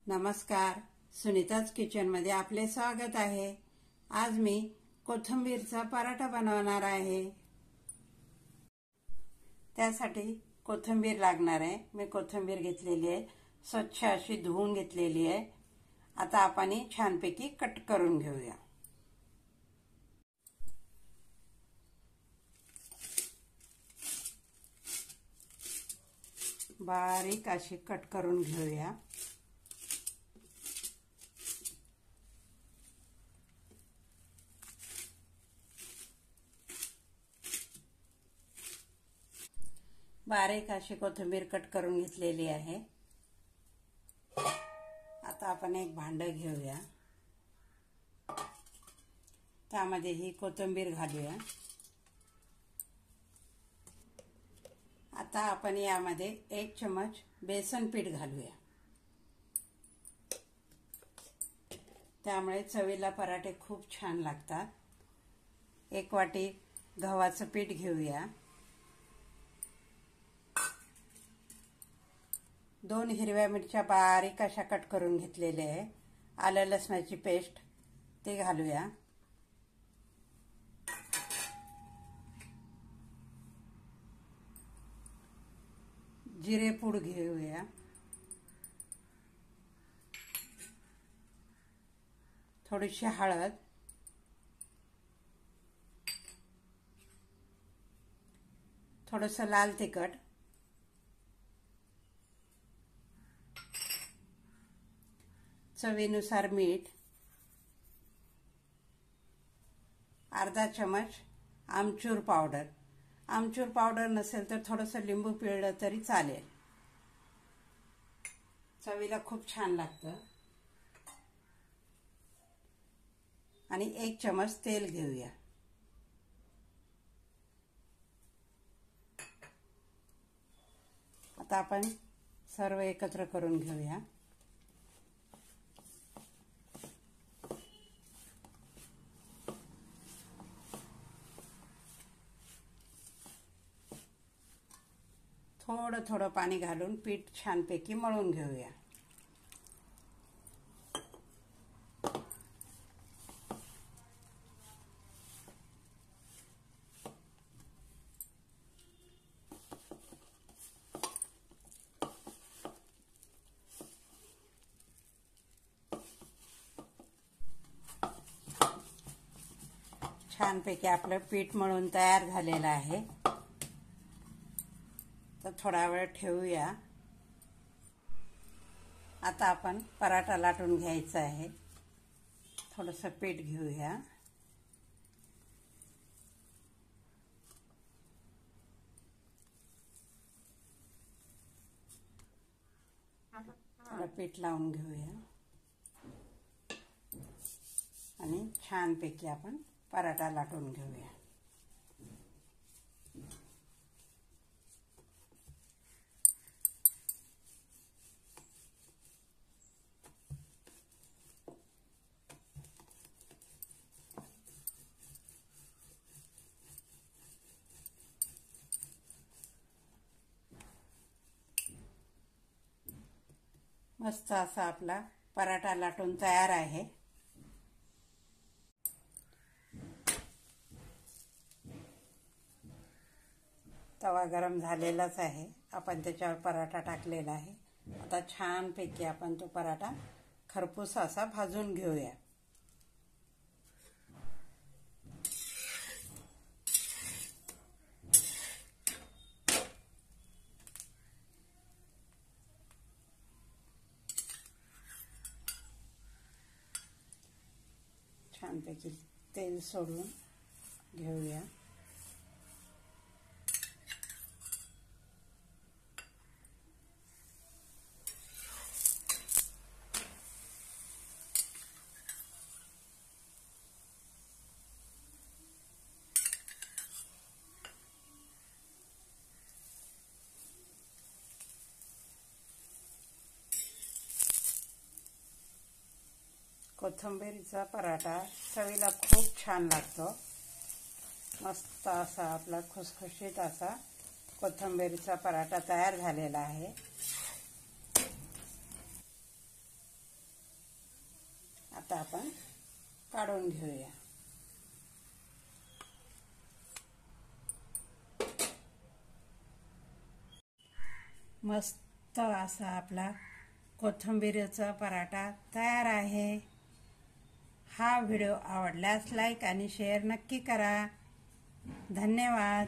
नमस्कार, सुनीताज किचनमध्ये आपले स्वागत आहे। आज मी कोथिंबीरचा पराठा बनवणार आहे। त्यासाठी कोथिंबीर लागणार आहे। मी कोथिंबीर घेतलेली आहे, स्वच्छ अशी धुवून घेतलेली आहे। आता आपण ही छानपैकी कट करून घेऊया। बारीक अशी कट करून घेऊया। बारीक अशी कोथिंबीर कट करून घेतलेली आहे। आता आपण एक भांड घेऊया, त्यामध्ये ही कोथिंबीर घालूया। आता आपण यामध्ये 1 चमच बेसन पीठ घालूया, त्यामुळे चवीला पराठे खूप छान लागतात। 1 वाटी गव्हाचं पीठ घेऊया। 2 हिरव्या मिरच्या बारीक अशा कट करून घेतलेल्या आहे। आलं लसणाची पेस्ट ते घालूया। जिरे पूड घेऊया। थोडीशी हळद, थोडंसं लाल तिखट, चवीनुसार मीठ, अर्धा चमच आमचूर पावडर। आमचूर पावडर नसेल तर थोडंसं लिंबू पिळलं तरी चालेल, चवीला खूप छान लागतं। आणि 1 चमच तेल घेऊया। आता आपण सर्व एकत्र करून घेऊया। थोडं थोडं पाणी घालून पीठ छानपैकी मळून घेऊया। छानपैकी आपलं पीठ मळून तयार झालेलं आहे। तर थोडा वेळ ठेवूया। आता आपण पराठा लाटून घ्यायचा आहे। थोडंसं पीठ घेऊया। थोडं पीठ लावून घेऊया आणि छानपैकी आपण पराठा लाटून घेऊया। मस्त असा आपला पराठा लाटून तयार आहे। तवा गरम झालेलाच आहे, आपण त्याच्यावर पराठा टाकलेला आहे। आता छानपैकी आपण तो पराठा खरपूस असा भाजून घेऊया। छानपैकी तेल सोडून घेऊया। कोथिंबीरचा पराठा चवीला खूप छान लागतो। मस्त असा आपला खुसखुशीत असा कोथिंबीरचा पराठा तयार झालेला आहे। आता आपण काढून घेऊया. मस्त असा आपला कोथिंबीरचा पराठा तयार आहे. हा व्हिडिओ आवडल्यास लाईक आणि शेअर नक्की करा. धन्यवाद.